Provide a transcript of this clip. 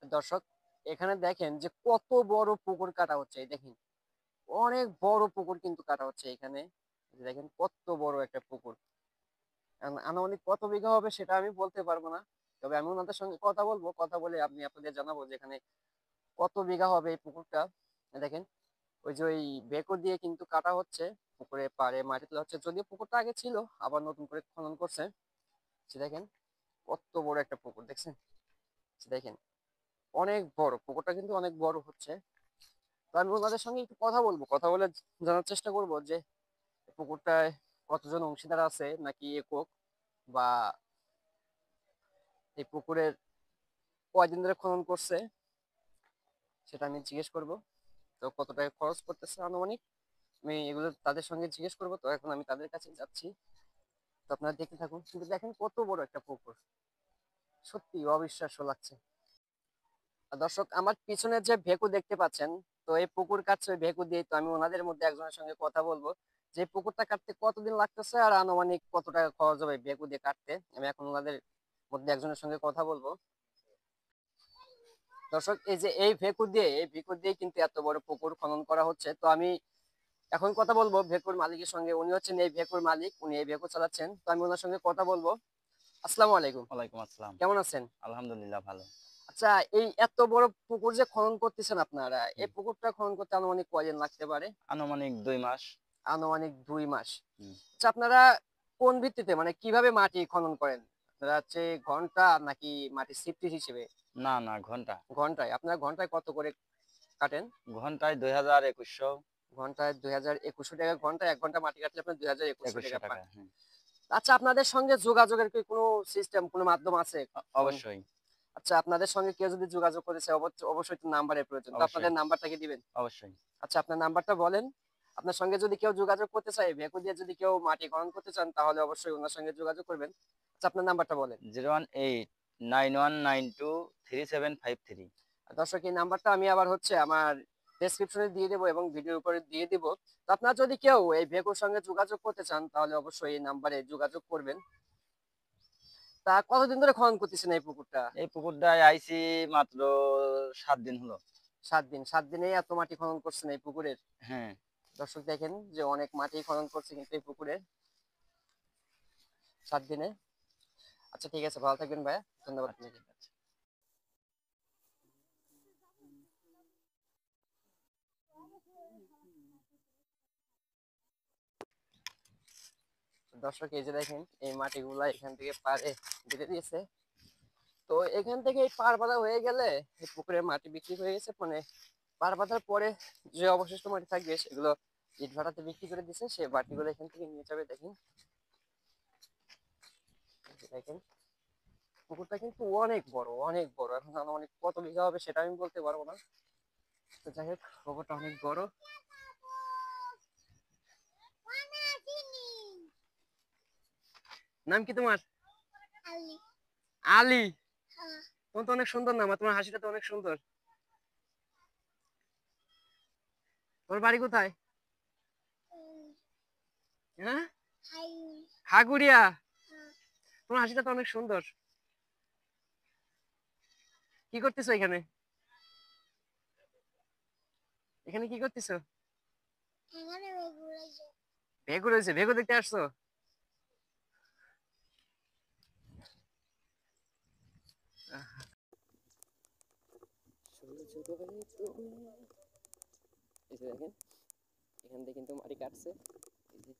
দর্শক, এখানে দেখেন যে কত বড় পুকুর কাটা হচ্ছে। এই দেখেন, অনেক বড় পুকুর কিন্তু কাটা হচ্ছে এখানে। এই যে দেখেন কত বড় একটা পুকুর। আনুমানিক কত বিঘা হবে সেটা আমি বলতে পারবো না। তবে আমি ওনাদের সঙ্গে কথা বলবো, কথা বলে আমি আপনাদের জানাবো যে এখানে কত বিঘা হবে এই পুকুরটা। দেখেন, ওই যে ওই বেকর দিয়ে কিন্তু কাটা হচ্ছে, পুকুরে পাড়ে মাটি তোলা হচ্ছে। যদিও পুকুরটা আগে ছিল, আবার নতুন করে খনন করছে। যে দেখেন কত বড় একটা পুকুর দেখছেন। যে দেখেন অনেক বড় পুকুরটা, কিন্তু অনেক বড় হচ্ছে। তো আমি ওনাদের সঙ্গে একটু কথা বলবো, কথা বলে জানার চেষ্টা করব যে পুকুরটায় কতজন অংশীদার আছে, নাকি একক, বা এই পুকুরের কয়দিন ধরে খনন করছে সেটা আমি জিজ্ঞেস করব। তো কত টাকা খরচ করতেছে আনুমানিক, আমি এগুলো তাদের সঙ্গে জিজ্ঞেস করবো। তো এখন আমি তাদের কাছে যাচ্ছি। তো আপনারা দেখতে থাকুন। কিন্তু দেখেন কত বড় একটা পুকুর, সত্যি অবিশ্বাস্য লাগছে। আর দর্শক, আমার পিছনে যে ভেকু দেখতে পাচ্ছেন, তো এই পুকুর কাটছে ওই ভেকু দিয়ে। তো আমি ওনাদের মধ্যে একজনের সঙ্গে কথা বলবো যে পুকুরটা কাটতে কতদিন লাগতেছে আর আনুমানিক কত টাকা খরচ হবে ভেকু দিয়ে কাটতে। আমি এখন ওনাদের মধ্যে একজনের সঙ্গে কথা বলবো। দর্শক, এই যে এই ভেকু দিয়ে কিন্তু এত বড় পুকুর খনন করা হচ্ছে। তো আমি এখন কথা বলবো ভেকুর মালিকের সঙ্গে। উনি হচ্ছেন এই ভেকুর মালিক, উনি এই ভেকু চালাচ্ছেন। তো আমি ওনার সঙ্গে কথা বলবো। আসসালামু আলাইকুম। ওয়ালাইকুম আসসালাম। কেমন আছেন? আলহামদুলিল্লাহ ভালো। আচ্ছা, এই এত বড় পুকুর যে খনন করতেছেন আপনারা, এই হুম। পুকুরটা খনন করতে আনুমানিক কয়দিন লাগতে পারে? আনুমানিক ২ মাস। আনুমানিক 2 মাস। হুম। আচ্ছা, আপনারা কোন ভিত্তিতে, মানে কিভাবে মাটি খনন করেন? আপনারা হচ্ছে ঘন্টা নাকি মাটি সিফটি হিসেবে? না, না ঘন্টা। ঘন্টায়? আপনারা ঘন্টায় কত করে কাটেন? ঘন্টায় ২,০০০, ২১০০। ঘন্টায় 2,200 টাকা ঘন্টা। 1 ঘন্টা মাটি কাটলে আপনার 2,200 টাকা ২১০০ পান। টাকা। হুম। আচ্ছা, আপনাদের সঙ্গে যোগাযোগের কি কোনো সিস্টেম, কোনো মাধ্যম আছে? কোন অবশ্যই, আচ্ছা, আপনাদের সঙ্গে কেউ যদি যোগাযোগ করতে চায়, অবশ্যই তো নাম্বারের প্রয়োজন। তো অবশ্যই, আপনাদের নাম্বারটা কি দিবেন? অবশ্যই, আচ্ছা, আপনার নাম্বারটা বলেন। আপনার সঙ্গে যদি কেউ যোগাযোগ করতে চায়, ভেকু দিয়ে যদি কেউ মাটি খনন করতে চান, তাহলে অবশ্যই ওনার সঙ্গে যোগাযোগ করবেন। আচ্ছা, আপনার নাম্বারটা বলেন। 01891923753। আর দর্শক, এই নাম্বারটা আমি আবার হচ্ছে আমার ডেসক্রিপশনে দিয়ে দেবো এবং ভিডিওর উপরে দিয়ে দিব। তো আপনারা যদি কেউ এই ভেকুর সঙ্গে যোগাযোগ করতে চান, তাহলে অবশ্যই এই নাম্বারে যোগাযোগ করবেন। তা কতদিন ধরে খনন করতেছেন এই পুকুরটা? এই পুকুরটায় আইছি মাত্র ৭ দিন হলো। 7 দিন? 7 দিনে এত মাটি খনন করছেন এই পুকুরের? হ্যাঁ। দর্শক, দেখেন যে অনেক মাটি খনন করছে কিন্তু এই পুকুরে 7 দিনে। আচ্ছা, ঠিক আছে, ভালো থাকবেন ভাইয়া, ধন্যবাদ আচ্ছা, আপনাকে। ঠিক আছে। দর্শক, এই যে দেখেন এই মাটিগুলা এখান থেকে পাড়ে দিতে দিয়েছে। তো এখান থেকে এই পাড় বাঁধা হয়ে গেলে এই পুকুরের মাটি বিক্রি হয়ে গেছে। মানে পাড় বাঁধার পরে যে অবশিষ্ট মাটি থাকবে সেগুলো ইট ভাটাতে বিক্রি করে দিছে। সে মাটিগুলো এখান থেকে নিয়ে যাবে। দেখেন, এই যে দেখেন পুকুরটা কিন্তু অনেক বড়, অনেক বড়। এখন আনুমানিক কত বিঘা হবে সেটা আমি বলতে পারবো না। তো যাই হোক, পুকুরটা অনেক বড়। নাম কি তোমার? আলী। আলী? তোমার তো অনেক সুন্দর নাম, আর তোমার হাসিটা তো অনেক সুন্দর। তোমার বাড়ি কোথায়? হ্যাঁ, হাগুড়িয়া? তোমার হাসিটা তো অনেক সুন্দর। কি করতেছো এখানে? এখানে কি করতেছো? ভেগু রয়েছে? ভেগু দেখতে আসছো? এই যে দেখেন, এখান থেকে কিন্তু মাটি কাটছে। এই যে